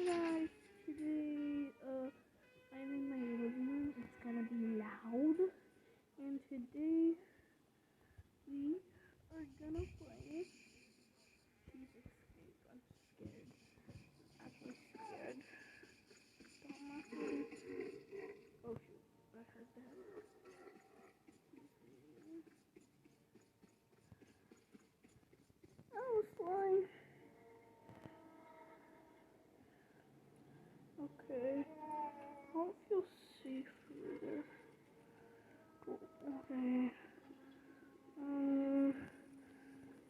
guys, today I'm in my living room. It's gonna be loud, and today we are gonna play. Please escape. I'm scared. Actually scared. Don't mess with me. Oh shoot! I heard that. Oh, slime. Okay. I don't feel safe either. Okay.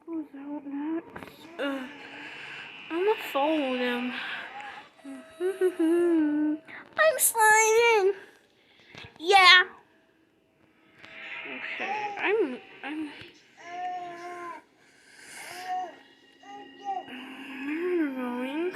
Who's out next? I'm gonna follow them. I'm sliding. Yeah. Okay. I'm. Where are you going?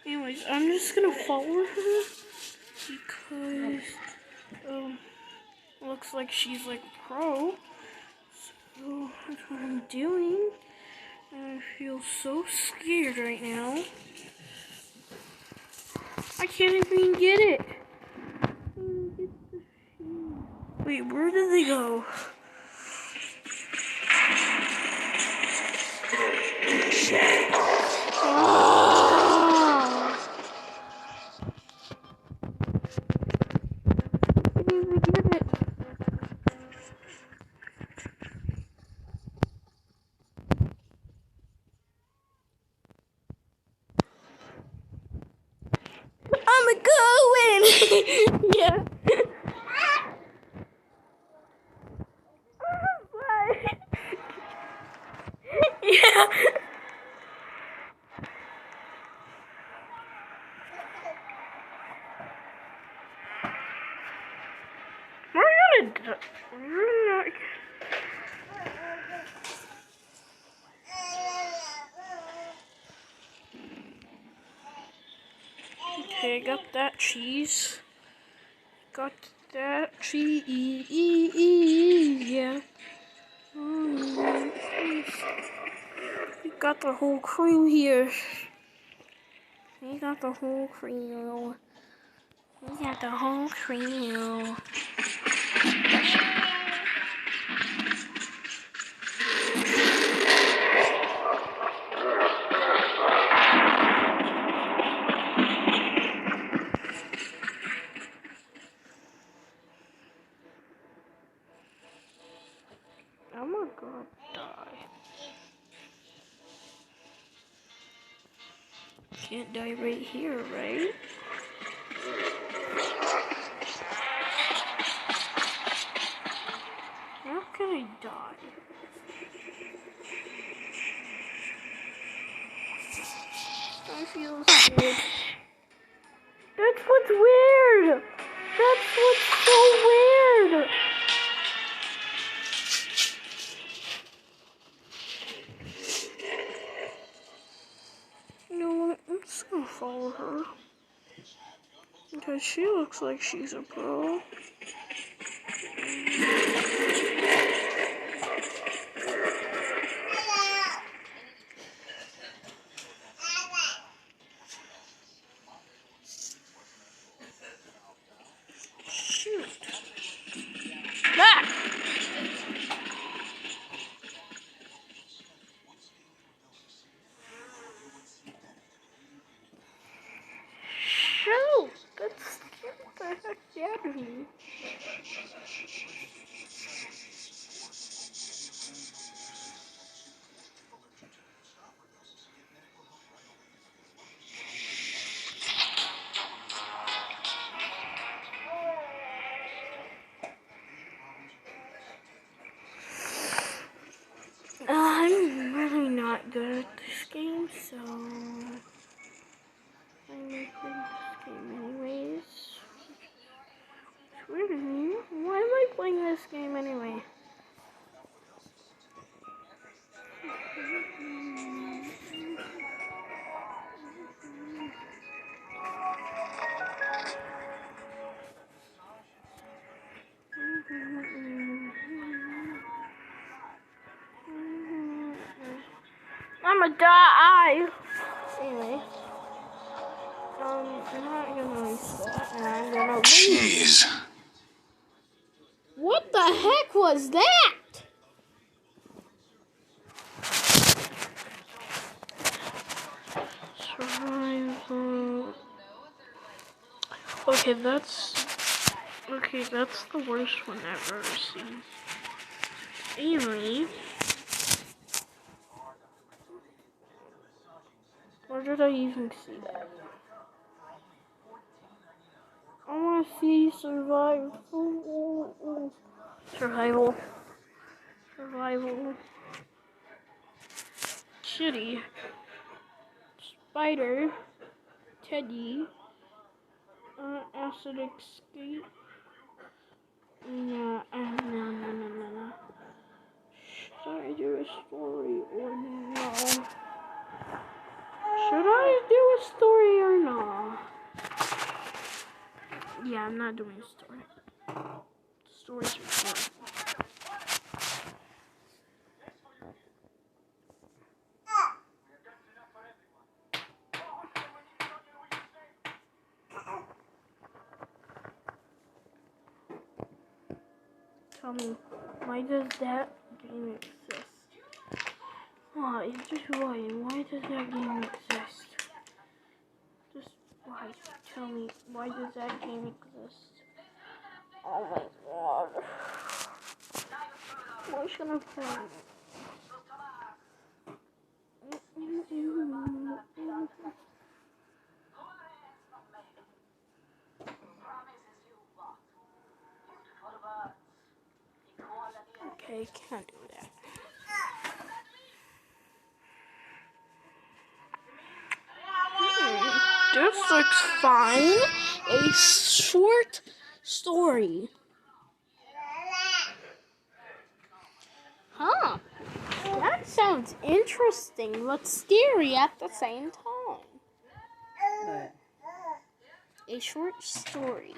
Anyways, I'm just gonna follow her because looks like she's like pro. So that's what I'm doing. And I feel so scared right now. I can't even get it. Wait, where did they go? I'm going! Yeah. Yeah. We're gonna we're not. Okay, got that cheese. Got that cheese. Yeah. We got the whole crew here. We got the whole crew. We got the whole crew. I'm not gonna die. Can't die right here, right? How can I die? I feel scared. That's what's weird! That's what's so weird! You know what? I'm just gonna follow her. Because she looks like she's a pro. Shoot. Ah! Shoot! That scared the heck out of me. I'ma die. Anyway. I'm not gonna restart, and I'm gonna leave. Jeez. What the heck was that? Survival. Okay, that's the worst one I've ever seen. Anyway, where did I even see that? I want to see survival. Survival. Shitty. Spider. Teddy. Acid escape. No. Should I do a story or no? Should I do a story or no? Yeah, I'm not doing a story. Stories are boring. Tell me, why does that game exist? Why? Just why? Why does that game exist? Just why? Tell me, why does that game exist? Oh my god. What should I play? Okay, can't do that. This looks fine. A short story. Huh. That sounds interesting, but scary at the same time. A short story.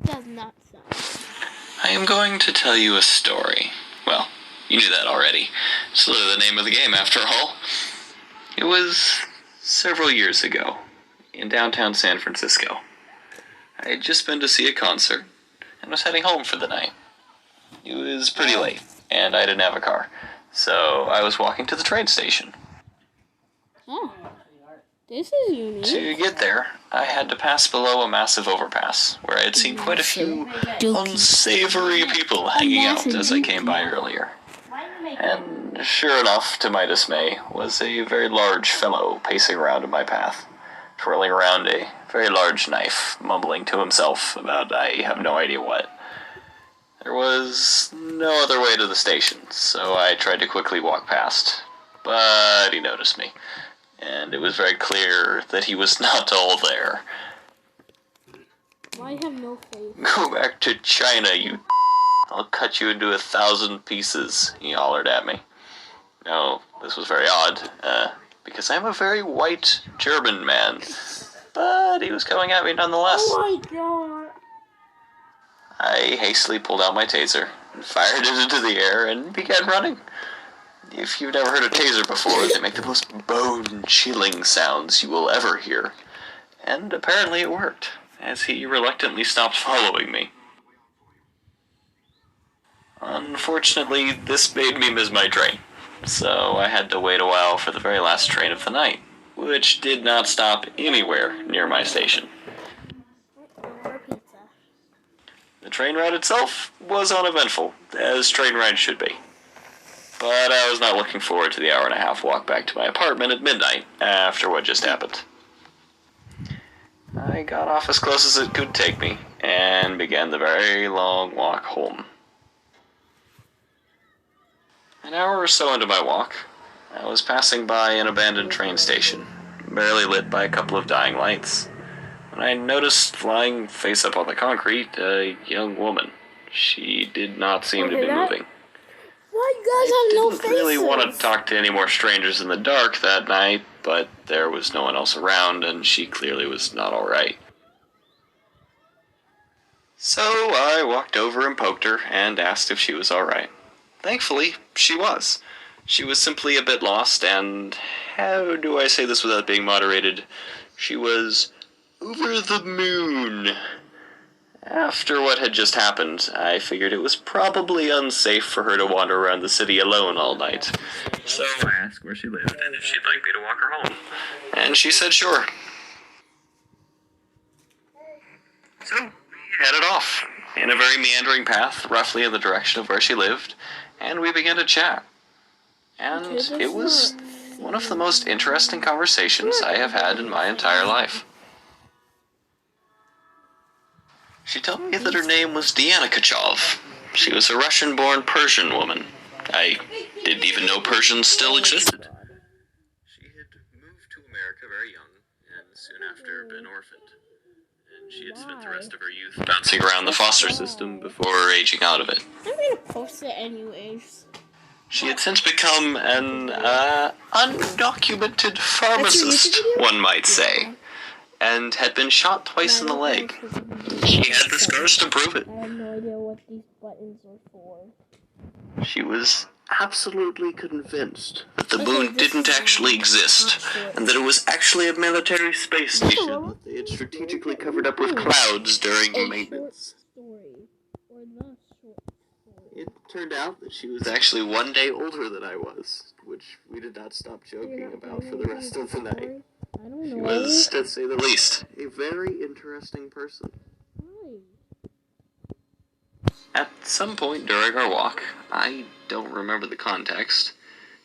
That does not sound good. I am going to tell you a story. Well, you knew that already. It's literally the name of the game, after all. It was several years ago, in downtown San Francisco. I had just been to see a concert, and was heading home for the night. It was pretty late, and I didn't have a car, so I was walking to the train station. Oh, this is unique. To get there, I had to pass below a massive overpass, where I had seen quite a few unsavory people hanging out as I came by earlier. And sure enough, to my dismay, was a very large fellow pacing around in my path, twirling around a very large knife, mumbling to himself about I have no idea what. There was no other way to the station, so I tried to quickly walk past, but he noticed me, and it was very clear that he was not all there. Why have no face? Go back to China, you I'll cut you into 1,000 pieces, he hollered at me. Now, this was very odd, because I'm a very white German man, but he was coming at me nonetheless. Oh my god. I hastily pulled out my taser, fired it into the air, and began running. If you've never heard a taser before, they make the most bone-chilling sounds you will ever hear. And apparently it worked, as he reluctantly stopped following me. Unfortunately, this made me miss my train, so I had to wait a while for the very last train of the night, which did not stop anywhere near my station. The train ride itself was uneventful, as train rides should be. But I was not looking forward to the hour-and-a-half walk back to my apartment at midnight after what just happened. I got off as close as it could take me, and began the very long walk home. An hour or so into my walk, I was passing by an abandoned train station, barely lit by a couple of dying lights, when I noticed lying face up on the concrete a young woman. She did not seem to be moving. Why you guys have no faces? I didn't really want to talk to any more strangers in the dark that night, but there was no one else around, and she clearly was not alright. So I walked over and poked her and asked if she was alright. Thankfully, she was. She was simply a bit lost, and how do I say this without being moderated? She was over the moon. After what had just happened, I figured it was probably unsafe for her to wander around the city alone all night. So I asked where she lived and if she'd like me to walk her home. And she said sure. So we headed off, in a very meandering path, roughly in the direction of where she lived, and we began to chat. And it was one of the most interesting conversations I have had in my entire life. She told me that her name was Diana Kachov. She was a Russian-born Persian woman. I didn't even know Persians still existed. She had moved to America very young, and soon after been orphaned. And she had spent the rest of her youth bouncing around the foster system before aging out of it. I'm gonna post it anyways. She had since become an undocumented pharmacist, one might say, and had been shot twice in the leg. She had the scars to prove it. I have no idea what these buttons are for. She was absolutely convinced that the moon didn't actually exist, and that it was actually a military space station that they had strategically covered up with clouds during maintenance. It turned out that she was actually 1 day older than I was, which we did not stop joking about for the rest of the night. She was, to say the least, a very interesting person. At some point during our walk, I don't remember the context,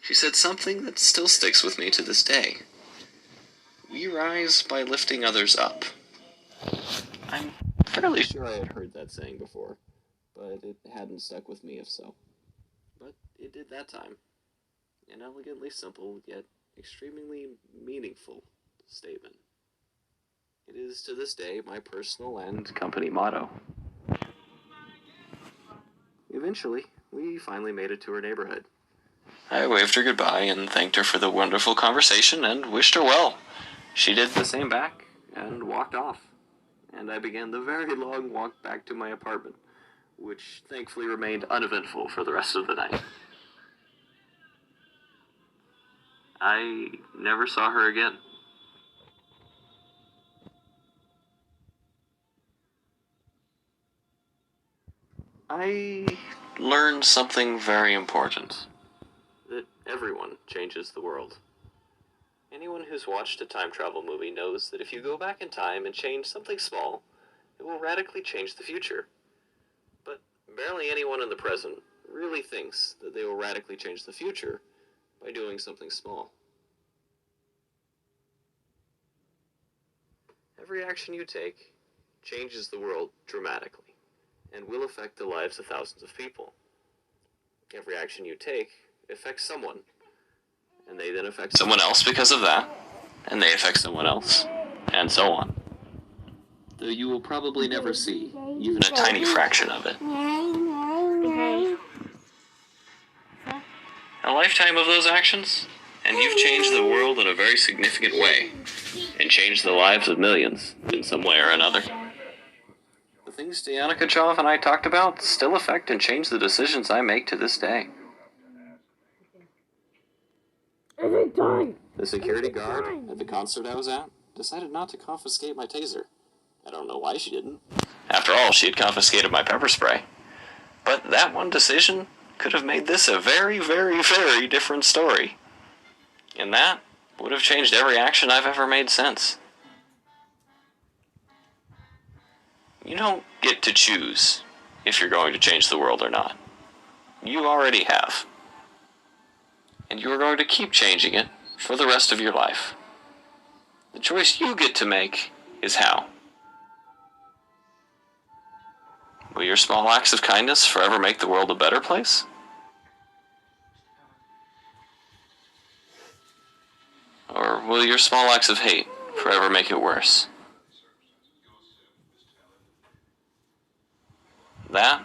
she said something that still sticks with me to this day. We rise by lifting others up. I'm fairly sure I had heard that saying before, but it hadn't stuck with me if so. But it did that time. An elegantly simple, yet extremely meaningful statement. It is to this day my personal and company motto. Eventually, we finally made it to her neighborhood. I waved her goodbye and thanked her for the wonderful conversation and wished her well. She did the same back and walked off. And I began the very long walk back to my apartment, which thankfully remained uneventful for the rest of the night. I never saw her again. I learned something very important. That everyone changes the world. Anyone who's watched a time travel movie knows that if you go back in time and change something small, it will radically change the future. But barely anyone in the present really thinks that they will radically change the future by doing something small. Every action you take changes the world dramatically and will affect the lives of thousands of people. Every action you take affects someone, and they then affect someone else because of that, and they affect someone else, and so on. Though you will probably never see even a tiny fraction of it. A lifetime of those actions, and you've changed the world in a very significant way, and changed the lives of millions in some way or another. The things Diana Kachov and I talked about still affect and change the decisions I make to this day. Every time. The security guard at the concert I was at decided not to confiscate my taser. I don't know why she didn't. After all, she had confiscated my pepper spray. But that one decision could have made this a very, very, very different story. And that would have changed every action I've ever made since. You don't get to choose if you're going to change the world or not. You already have. And you are going to keep changing it for the rest of your life. The choice you get to make is how. Will your small acts of kindness forever make the world a better place? Or will your small acts of hate forever make it worse? That,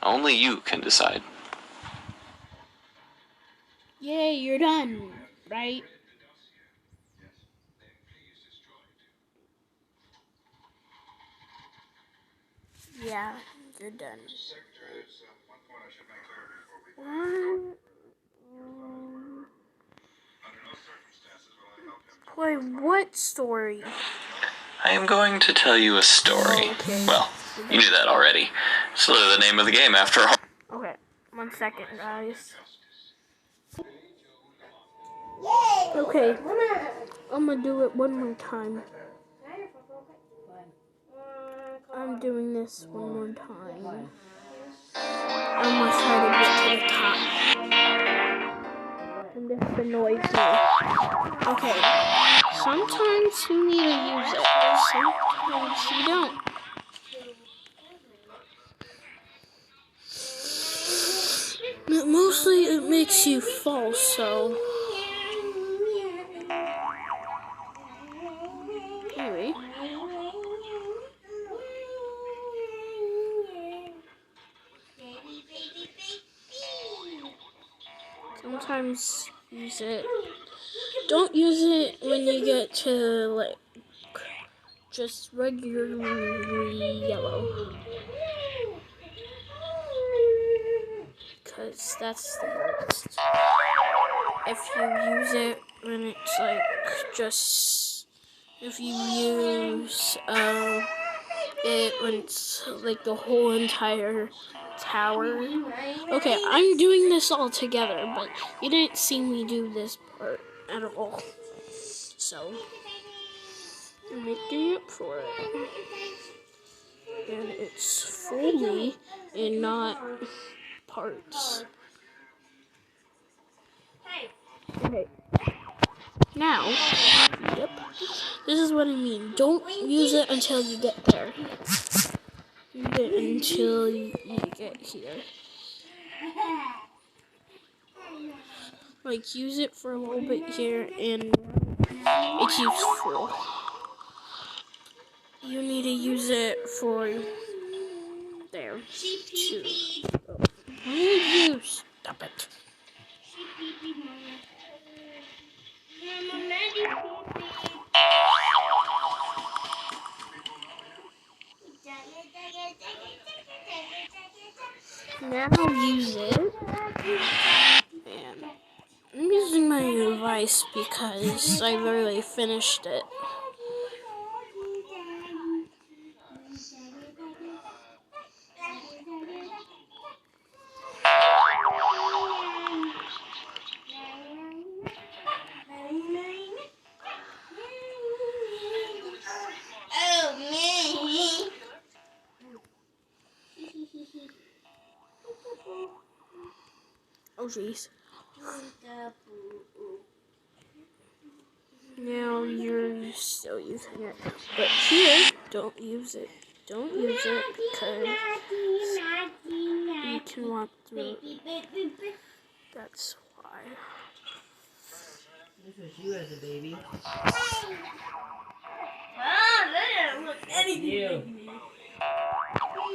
only you can decide. Yay, you're done, right? Yeah, you're done. Wait, what story? I am going to tell you a story. Oh, okay. Well, you knew that already. It's literally the name of the game after all. Okay, 1 second, guys. Okay, I'm gonna do it one more time. I'm doing this one more time. I'm gonna try to get to the top. And this annoys me. Okay, sometimes you need to use it, sometimes you don't. But mostly it makes you fall, so. Anyway. Sometimes use it. Don't use it when you get to like just regularly yellow. Because that's the worst. If you use it when it's like just, if you use it when it's like the whole entire tower. Okay, I'm doing this all together, but you didn't see me do this part at all. So, I'm making up for it. And it's fully and not parts. Okay. Now, yep. This is what I mean. Don't use it until you get there. Use it until you get here. Like, use it for a little bit here, and it keeps full. You need to use it for there, too. Oh. Why did you stop it? Now use it, and I'm using my device because I literally finished it. Oh jeez. Now you're still using it. But here, don't use it. Don't use it because you can walk through it. That's why. This was you as a baby. That didn't look anything like me.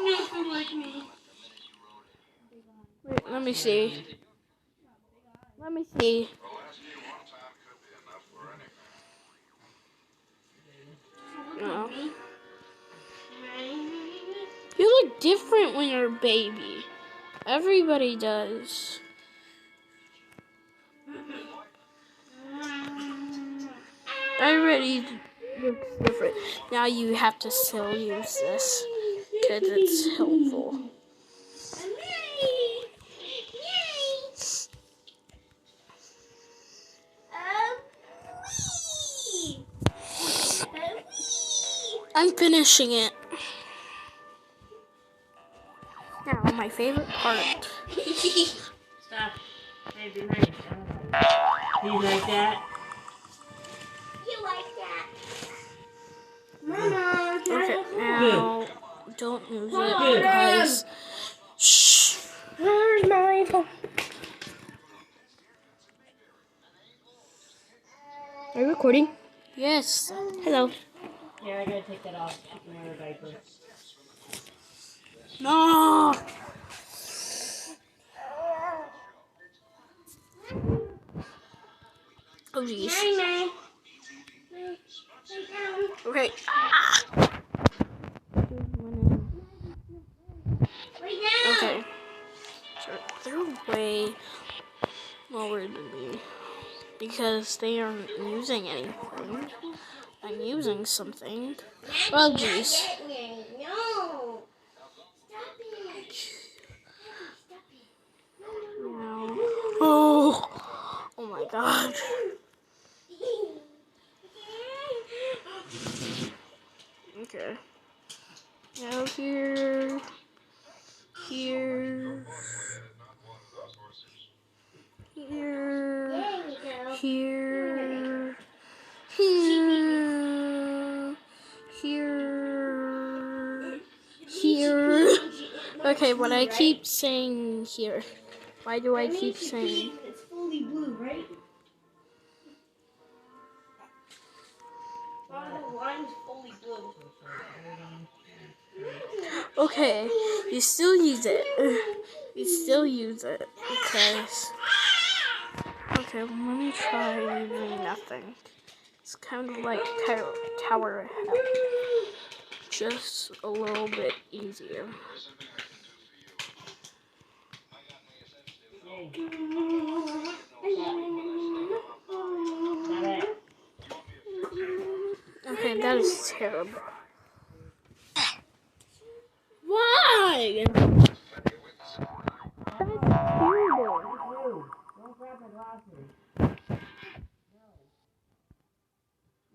Nothing like me. Wait, let me see. Let me see. No. You look different when you're a baby. Everybody does. Everybody looks different. Now you have to still use this because it's helpful. I'm finishing it. Now, my favorite part. Stop. Hey, be nice. Do you like that? You like that? Mama, okay, now, don't use it because... Shh. Where's my phone? Are you recording? Yes. Hello. Yeah, I gotta take that off. Wear a diaper. No. Oh jeez. Okay. way lower than me because they aren't using anything. I'm using something. Oh, jeez. No. No. Oh. Oh my God. Okay. Now here. Here. Here. Here. Here. Here. Here. Okay, but I keep saying here. Why do I keep saying? It's fully blue, right? The line's fully blue. Okay, you still use it. You still use it because. Okay, well, let me try using nothing. It's kind of like Tower of Hell, just a little bit easier. Okay, that is terrible. Why? That's terrible. Don't grab my glasses.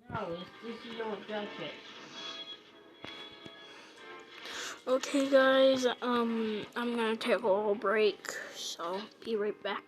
No, it's just you don't touch it. Okay, guys, I'm gonna take a little break, so be right back.